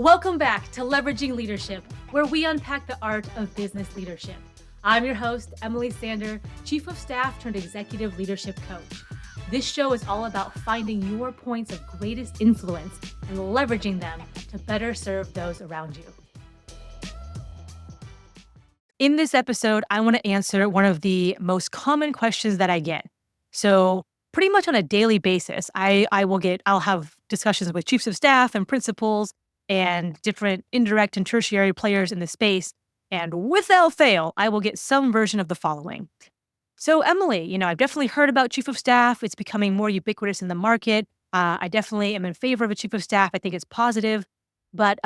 Welcome back to Leveraging Leadership, where we unpack the art of business leadership. I'm your host, Emily Sander, Chief of Staff turned Executive Leadership Coach. This show is all about finding your points of greatest influence and leveraging them to better serve those around you. In this episode, I want to answer one of the most common questions that I get. So pretty much on a daily basis, I'll have discussions with chiefs of staff and principals and different indirect and tertiary players in the space. And without fail, I will get some version of the following. So Emily, I've definitely heard about chief of staff. It's becoming more ubiquitous in the market. I definitely am in favor of a chief of staff. I think it's positive. But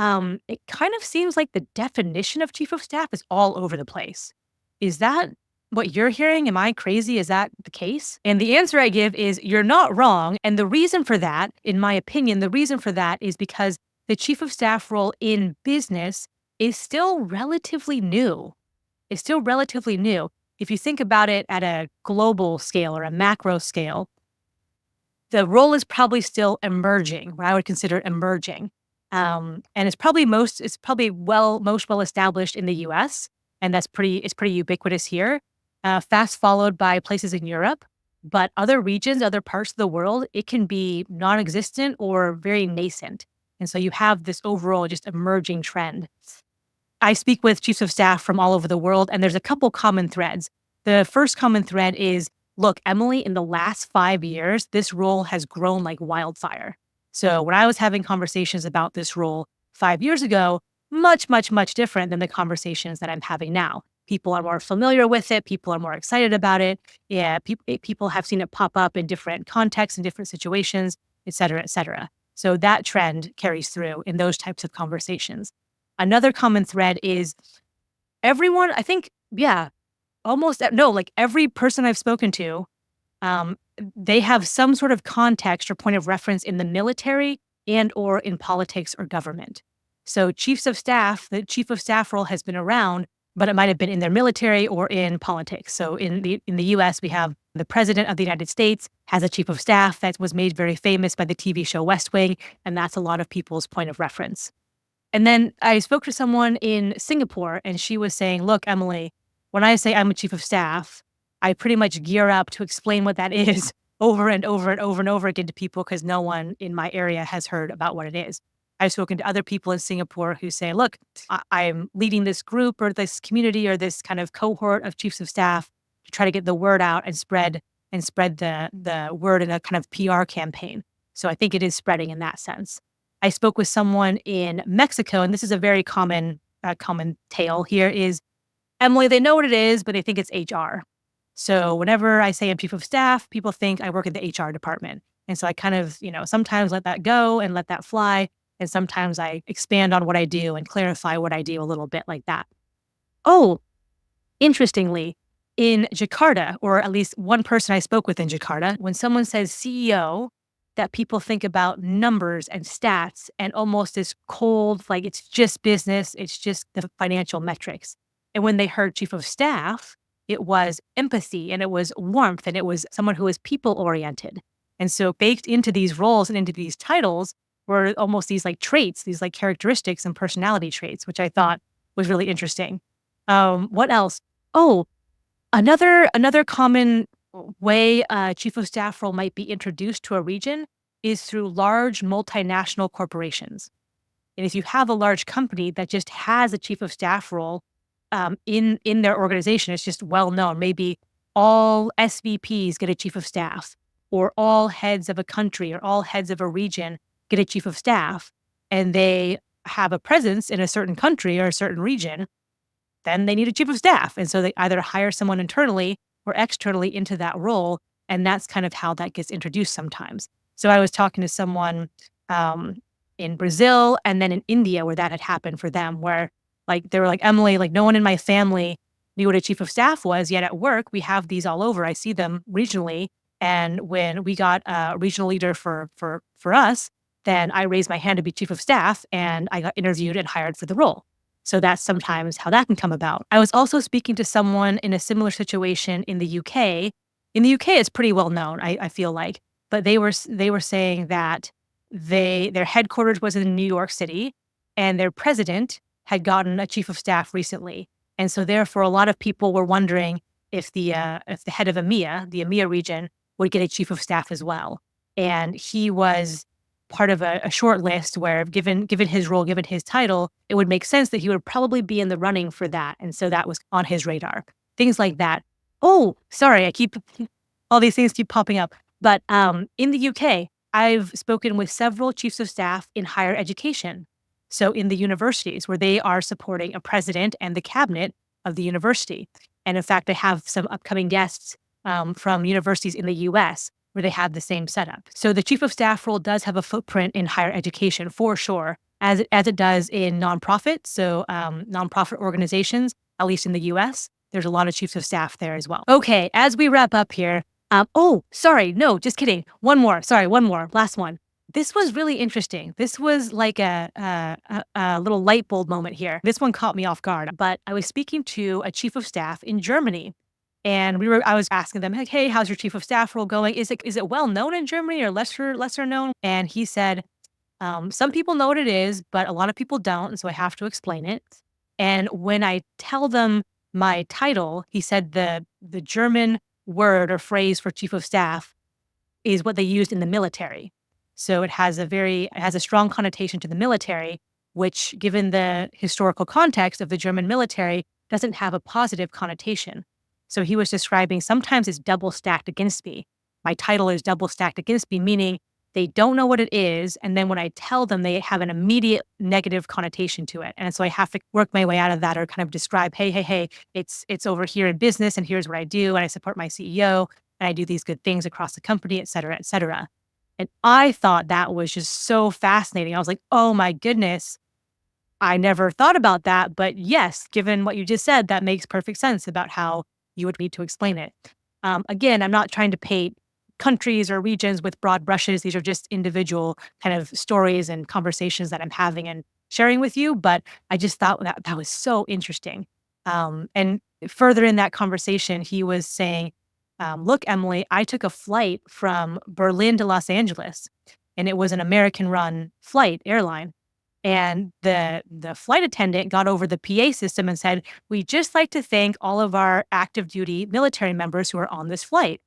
it kind of seems like the definition of chief of staff is all over the place. Is that what you're hearing? Am I crazy? Is that the case? And the answer I give is you're not wrong. And the reason for that, in my opinion, is because the chief of staff role in business is still relatively new. If you think about it at a global scale or a macro scale, the role is probably still emerging, what I would consider emerging. And it's probably most well established in the US, and it's pretty ubiquitous here. Fast followed by places in Europe, but other regions, other parts of the world, it can be non-existent or very nascent. And so you have this overall just emerging trend. I speak with chiefs of staff from all over the world, and there's a couple common threads. The first common thread is, look, Emily, in the last 5 years, this role has grown like wildfire. So when I was having conversations about this role 5 years ago, much, much, much different than the conversations that I'm having now. People are more familiar with it. People are more excited about it. Yeah, people have seen it pop up in different contexts and different situations, et cetera, et cetera. So that trend carries through in those types of conversations. Another common thread is everyone, I think, every person I've spoken to, they have some sort of context or point of reference in the military and or in politics or government. So the chief of staff role has been around, but it might have been in their military or in politics. So in the US, we have the president of the United States has a chief of staff that was made very famous by the TV show West Wing, and that's a lot of people's point of reference. And then I spoke to someone in Singapore, and she was saying, look, Emily, when I say I'm a chief of staff, I pretty much gear up to explain what that is over and over and over and over again to people because no one in my area has heard about what it is. I've spoken to other people in Singapore who say, look, I'm leading this group or this community or this kind of cohort of chiefs of staff to try to get the word out and spread the word in a kind of PR campaign. So I think it is spreading in that sense. I spoke with someone in Mexico, and this is a very common tale here is, Emily, they know what it is, but they think it's HR. So whenever I say I'm chief of staff, people think I work in the HR department. And so I kind of, sometimes let that go and let that fly. And sometimes I expand on what I do and clarify what I do a little bit like that. Oh, interestingly, in Jakarta, or at least one person I spoke with in Jakarta, when someone says CEO, that people think about numbers and stats and almost this cold, like it's just business, it's just the financial metrics. And when they heard chief of staff, it was empathy and it was warmth and it was someone who is people-oriented. And so baked into these roles and into these titles were almost these like traits, these like characteristics and personality traits, which I thought was really interesting. What else? Oh, another common way a chief of staff role might be introduced to a region is through large multinational corporations. And if you have a large company that just has a chief of staff role in their organization, it's just well known. Maybe all SVPs get a chief of staff, or all heads of a country or all heads of a region get a chief of staff, and they have a presence in a certain country or a certain region, then they need a chief of staff. And so they either hire someone internally or externally into that role. And that's kind of how that gets introduced sometimes. So I was talking to someone in Brazil and then in India where that had happened for them, where like they were like, Emily, like no one in my family knew what a chief of staff was, yet at work we have these all over. I see them regionally. And when we got a regional leader for us, then I raised my hand to be chief of staff and I got interviewed and hired for the role. So that's sometimes how that can come about. I was also speaking to someone in a similar situation in the UK. In the UK, it's pretty well known, I feel like, but they were saying that their headquarters was in New York City, and their president had gotten a chief of staff recently. And so therefore, a lot of people were wondering if the head of EMEA, the EMEA region, would get a chief of staff as well. And he was part of a short list where, given his role, given his title, it would make sense that he would probably be in the running for that. And so that was on his radar. Things like that. Oh, sorry, all these things keep popping up. But in the UK, I've spoken with several chiefs of staff in higher education. So in the universities, where they are supporting a president and the cabinet of the university. And in fact, I have some upcoming guests from universities in the US where they have the same setup. So the chief of staff role does have a footprint in higher education for sure, as it does in nonprofit. So nonprofit organizations, at least in the US, there's a lot of chiefs of staff there as well. Okay, as we wrap up here, oh, sorry, no, just kidding. One more, last one. This was really interesting. This was like a little light bulb moment here. This one caught me off guard, but I was speaking to a chief of staff in Germany, and I was asking them, like, hey, how's your chief of staff role going? Is it well known in Germany or lesser known? And he said, some people know what it is, but a lot of people don't, and so I have to explain it. And when I tell them my title, he said the German word or phrase for chief of staff is what they used in the military. So it has a strong connotation to the military, which, given the historical context of the German military, doesn't have a positive connotation. So he was describing sometimes it's double stacked against me. My title is double stacked against me, meaning they don't know what it is. And then when I tell them, they have an immediate negative connotation to it. And so I have to work my way out of that, or kind of describe, hey, it's over here in business, and here's what I do. And I support my CEO, and I do these good things across the company, et cetera, et cetera. And I thought that was just so fascinating. I was like, oh my goodness, I never thought about that. But yes, given what you just said, that makes perfect sense about how you would need to explain it. Again, I'm not trying to paint countries or regions with broad brushes. These are just individual kind of stories and conversations that I'm having and sharing with you. But I just thought that was so interesting. And further in that conversation, he was saying, look, Emily, I took a flight from Berlin to Los Angeles, and it was an American-run airline. And the flight attendant got over the PA system and said, we'd just like to thank all of our active duty military members who are on this flight.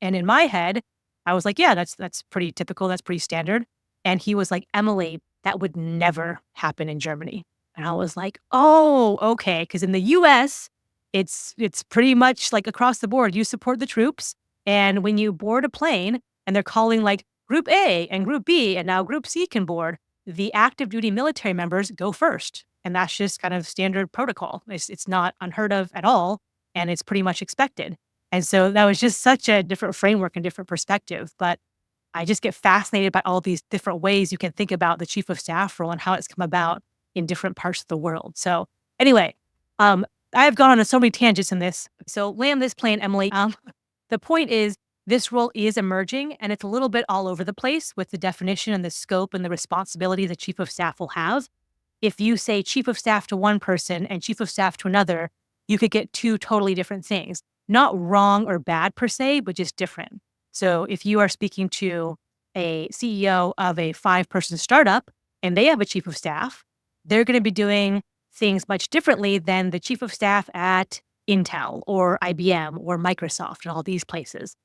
And in my head, I was like, yeah, that's pretty typical. That's pretty standard. And he was like, Emily, that would never happen in Germany. And I was like, oh, okay. Because in the US, it's pretty much like across the board. You support the troops. And when you board a plane and they're calling like Group A and Group B, and now Group C can board, the active duty military members go first. And that's just kind of standard protocol. It's not unheard of at all. And it's pretty much expected. And so that was just such a different framework and different perspective. But I just get fascinated by all these different ways you can think about the chief of staff role and how it's come about in different parts of the world. So anyway, I have gone on so many tangents in this. So land this plane, Emily. The point is, this role is emerging, and it's a little bit all over the place with the definition and the scope and the responsibility the chief of staff will have. If you say chief of staff to one person and chief of staff to another, you could get two totally different things. Not wrong or bad per se, but just different. So if you are speaking to a CEO of a 5-person startup and they have a chief of staff, they're going to be doing things much differently than the chief of staff at Intel or IBM or Microsoft and all these places.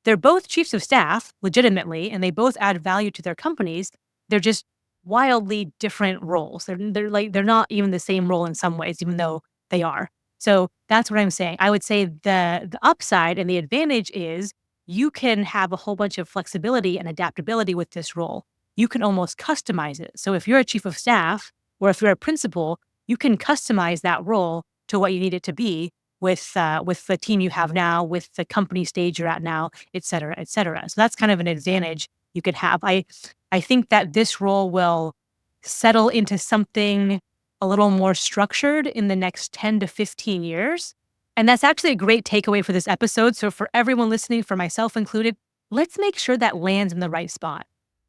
They're both chiefs of staff legitimately, and they both add value to their companies. They're just wildly different roles. They're not even the same role in some ways, even though they are. So that's what I'm saying. I would say the upside and the advantage is you can have a whole bunch of flexibility and adaptability with this role. You can almost customize it. So if you're a chief of staff or if you're a principal, you can customize that role to what you need it to be with the team you have now, with the company stage you're at now, et cetera, et cetera. So that's kind of an advantage you could have. I think that this role will settle into something a little more structured in the next 10 to 15 years. And that's actually a great takeaway for this episode. So for everyone listening, for myself included, let's make sure that lands in the right spot.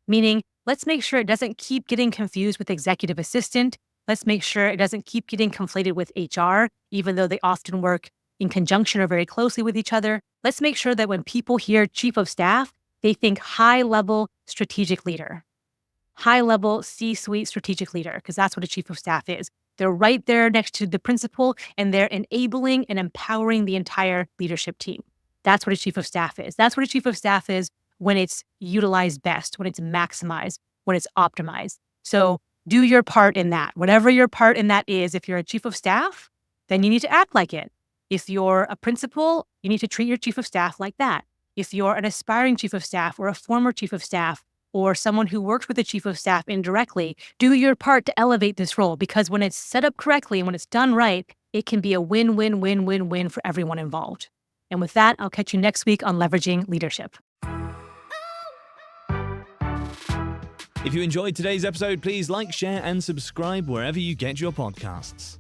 Meaning, let's make sure it doesn't keep getting confused with executive assistant. Let's make sure it doesn't keep getting conflated with HR, even though they often work in conjunction or very closely with each other. Let's make sure that when people hear chief of staff, they think high-level strategic leader. high-level C-suite strategic leader, because that's what a chief of staff is. They're right there next to the principal, and they're enabling and empowering the entire leadership team. That's what a chief of staff is. That's what a chief of staff is when it's utilized best, when it's maximized, when it's optimized. So do your part in that. Whatever your part in that is, if you're a chief of staff, then you need to act like it. If you're a principal, you need to treat your chief of staff like that. If you're an aspiring chief of staff or a former chief of staff or someone who works with the chief of staff indirectly, do your part to elevate this role, because when it's set up correctly and when it's done right, it can be a win-win-win-win-win for everyone involved. And with that, I'll catch you next week on Leveraging Leadership. If you enjoyed today's episode, please like, share, and subscribe wherever you get your podcasts.